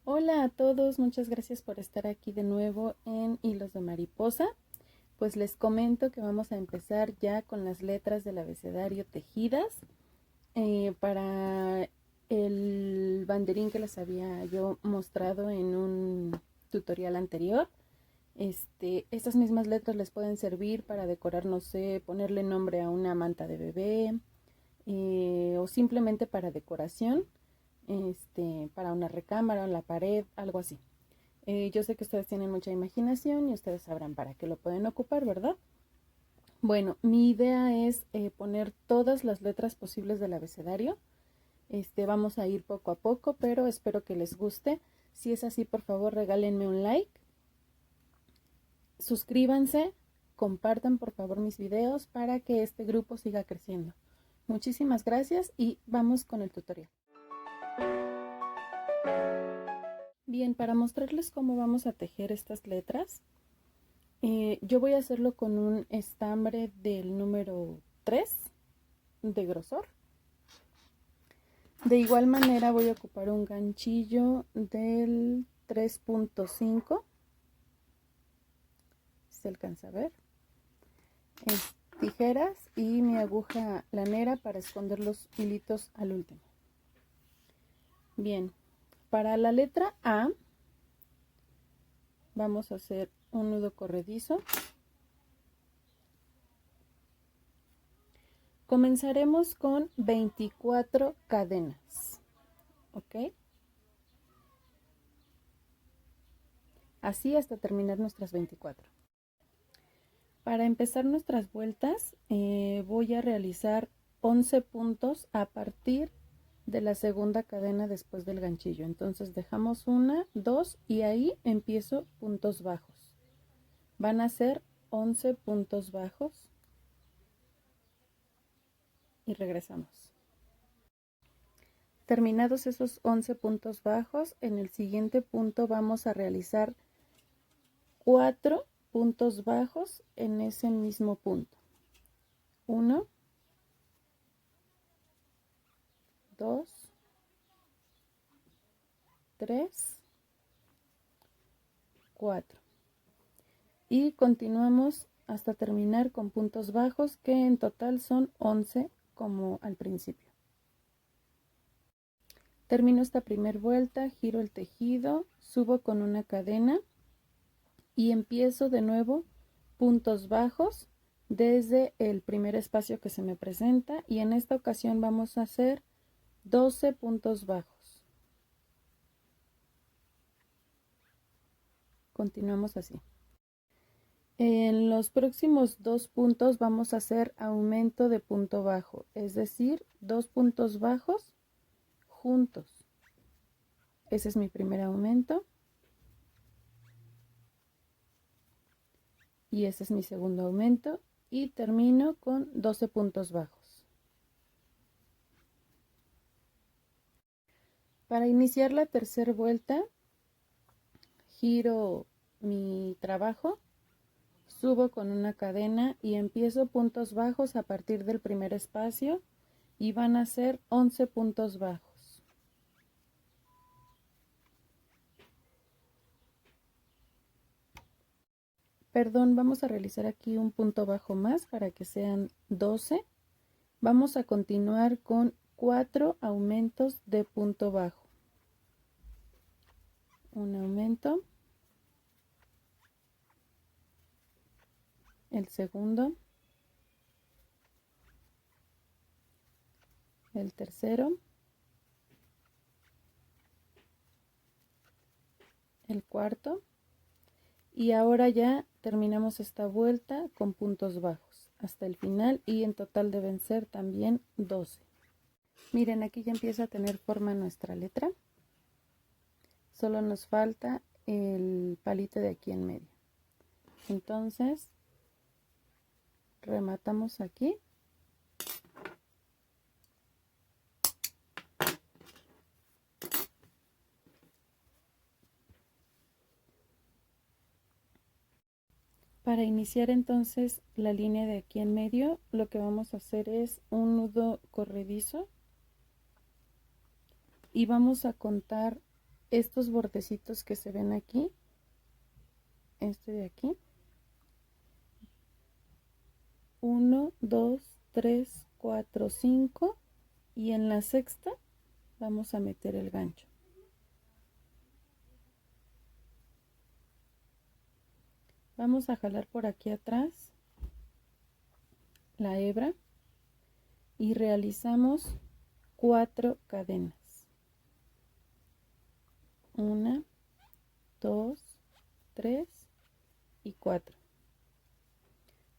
Hola a todos, muchas gracias por estar aquí de nuevo en Hilos de Mariposa. Pues les comento que vamos a empezar ya con las letras del abecedario tejidas para el banderín que les había yo mostrado en un tutorial anterior. Estas mismas letras les pueden servir para decorar, no sé, ponerle nombre a una manta de bebé o simplemente para decoración. Para una recámara, en la pared, algo así. Yo sé que ustedes tienen mucha imaginación y ustedes sabrán para qué lo pueden ocupar, ¿verdad? Bueno, mi idea es poner todas las letras posibles del abecedario. Vamos a ir poco a poco, pero espero que les guste. Si es así, por favor, regálenme un like. Suscríbanse, compartan por favor mis videos para que este grupo siga creciendo. Muchísimas gracias y vamos con el tutorial. Bien, para mostrarles cómo vamos a tejer estas letras, yo voy a hacerlo con un estambre del número 3 de grosor. De igual manera voy a ocupar un ganchillo del 3.5, se alcanza a ver, tijeras y mi aguja lanera para esconder los hilitos al último. Bien, para la letra A vamos a hacer un nudo corredizo. Comenzaremos con 24 cadenas, ¿ok? Así hasta terminar nuestras 24. Para empezar nuestras vueltas voy a realizar 11 puntos a partir de la segunda cadena después del ganchillo. Entonces dejamos una, dos y ahí empiezo puntos bajos. Van a ser 11 puntos bajos y regresamos. Terminados esos 11 puntos bajos, en el siguiente punto vamos a realizar 4 puntos bajos en ese mismo punto. 1, 2, 3, 4. Y continuamos hasta terminar con puntos bajos, que en total son 11 como al principio. Termino esta primera vuelta, giro el tejido, subo con una cadena y empiezo de nuevo puntos bajos desde el primer espacio que se me presenta, y en esta ocasión vamos a hacer 12 puntos bajos. Continuamos así. En los próximos 2 puntos vamos a hacer aumento de punto bajo, es decir, 2 puntos bajos juntos. Ese es mi primer aumento y ese es mi segundo aumento, y termino con 12 puntos bajos. Para iniciar la tercera vuelta, giro mi trabajo, subo con una cadena y empiezo puntos bajos a partir del primer espacio, y van a ser 11 puntos bajos. Perdón, vamos a realizar aquí un punto bajo más para que sean 12. Vamos a continuar con 4 aumentos de punto bajo. Un aumento, el segundo, el tercero, el cuarto, y ahora ya terminamos esta vuelta con puntos bajos hasta el final, y en total deben ser también 12. Miren, aquí ya empieza a tener forma nuestra letra. Solo nos falta el palito de aquí en medio. Entonces rematamos aquí. Para iniciar entonces la línea de aquí en medio, lo que vamos a hacer es un nudo corredizo y vamos a contar estos bordecitos que se ven aquí, este de aquí, 1, 2, 3, 4, 5, y en la sexta vamos a meter el gancho. Vamos a jalar por aquí atrás la hebra y realizamos 4 cadenas. 1, 2, 3 y 4.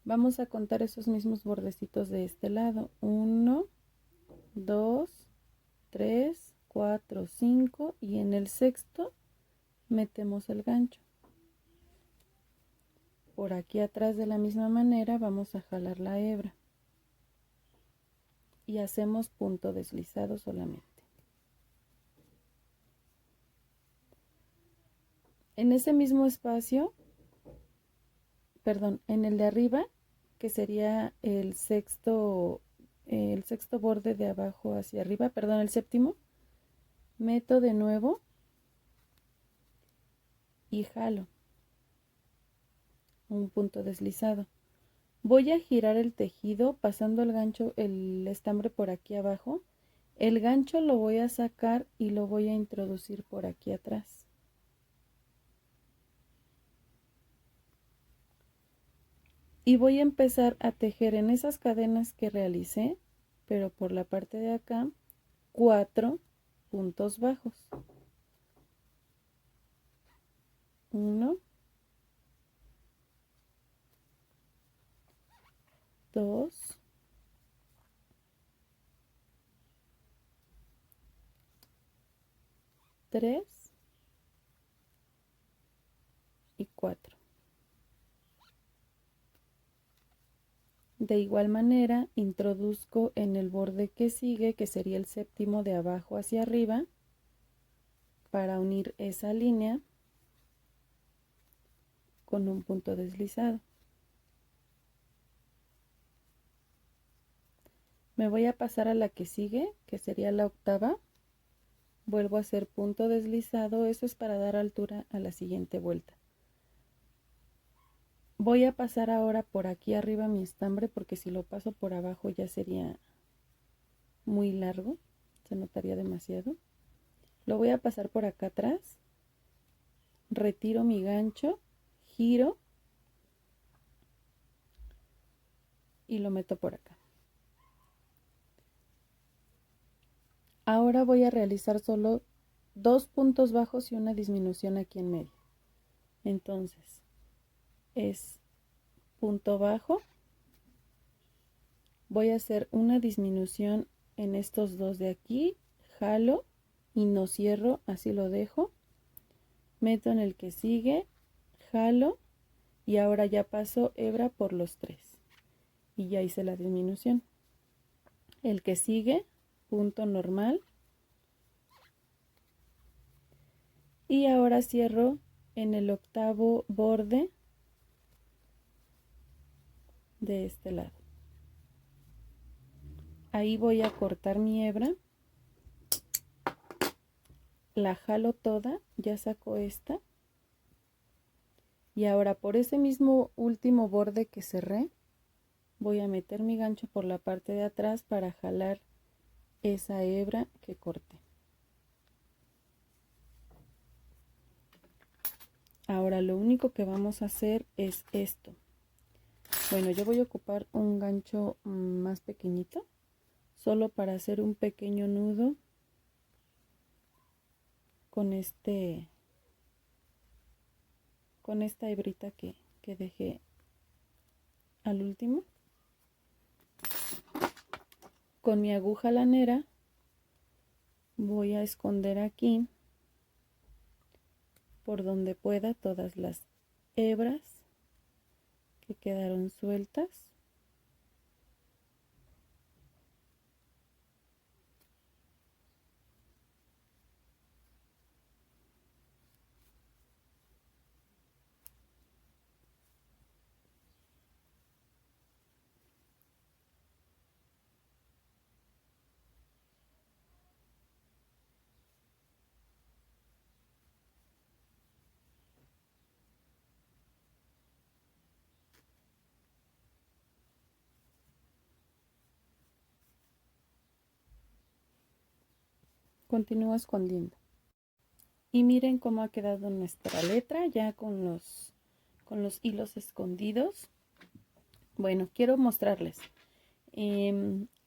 Vamos a contar esos mismos bordecitos de este lado. 1, 2, 3, 4, 5 y en el sexto metemos el gancho. Por aquí atrás de la misma manera vamos a jalar la hebra y hacemos punto deslizado solamente. En ese mismo espacio, perdón, en el de arriba, que sería el sexto borde de abajo hacia arriba, perdón, el séptimo, meto de nuevo y jalo un punto deslizado. Voy a girar el tejido pasando el gancho, el estambre por aquí abajo. El gancho lo voy a sacar y lo voy a introducir por aquí atrás. Y voy a empezar a tejer en esas cadenas que realicé, pero por la parte de acá, 4 puntos bajos. 1, 2, 3 y 4. De igual manera, introduzco en el borde que sigue, que sería el séptimo de abajo hacia arriba, para unir esa línea con un punto deslizado. Me voy a pasar a la que sigue, que sería la octava. Vuelvo a hacer punto deslizado, eso es para dar altura a la siguiente vuelta. Voy a pasar ahora por aquí arriba mi estambre, porque si lo paso por abajo ya sería muy largo, se notaría demasiado. Lo voy a pasar por acá atrás, retiro mi gancho, giro y lo meto por acá. Ahora voy a realizar solo 2 puntos bajos y una disminución aquí en medio. Entonces, es punto bajo, voy a hacer una disminución en estos dos de aquí, jalo y no cierro, así lo dejo, meto en el que sigue, jalo y ahora ya paso hebra por los 3 y ya hice la disminución. El que sigue, punto normal, y ahora cierro en el octavo borde de este lado. Ahí voy a cortar mi hebra, la jalo toda, ya saco esta, y ahora por ese mismo último borde que cerré, voy a meter mi gancho por la parte de atrás para jalar esa hebra que corté. Ahora lo único que vamos a hacer es esto. Bueno, yo voy a ocupar un gancho más pequeñito, solo para hacer un pequeño nudo con esta hebrita que dejé al último. Con mi aguja lanera voy a esconder aquí por donde pueda todas las hebras que quedaron sueltas. continúo escondiendo. Y miren cómo ha quedado nuestra letra ya con los hilos escondidos. Bueno, quiero mostrarles.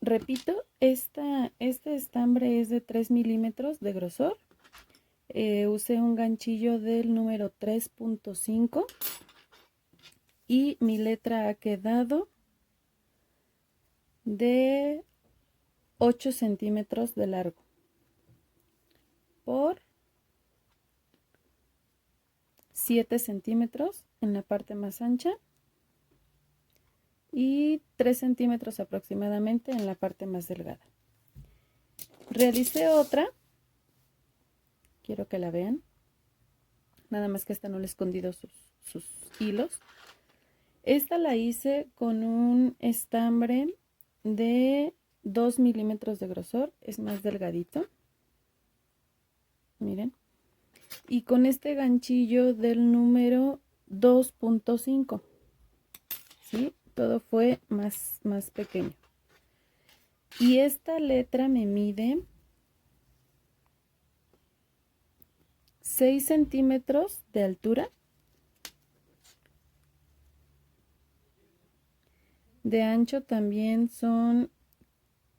Repito, este estambre es de 3 milímetros de grosor. Usé un ganchillo del número 3.5 y mi letra ha quedado de 8 centímetros de largo por 7 centímetros en la parte más ancha y 3 centímetros aproximadamente en la parte más delgada. Realicé otra, quiero que la vean, nada más que esta no le he escondido sus hilos. Esta la hice con un estambre de 2 milímetros de grosor, es más delgadito, miren, y con este ganchillo del número 2.5, ¿sí? Todo fue más pequeño. Y esta letra me mide 6 centímetros de altura, de ancho también son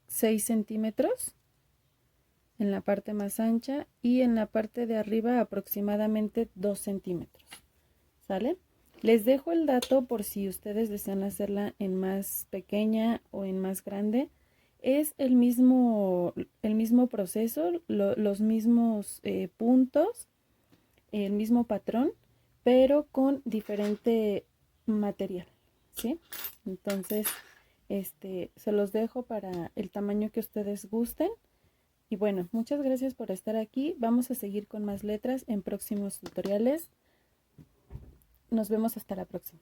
6 centímetros en la parte más ancha y en la parte de arriba aproximadamente 2 centímetros, ¿sale? Les dejo el dato por si ustedes desean hacerla en más pequeña o en más grande. Es el mismo proceso, los mismos puntos, el mismo patrón, pero con diferente material, ¿sí? Entonces, se los dejo para el tamaño que ustedes gusten. Y bueno, muchas gracias por estar aquí. Vamos a seguir con más letras en próximos tutoriales. Nos vemos hasta la próxima.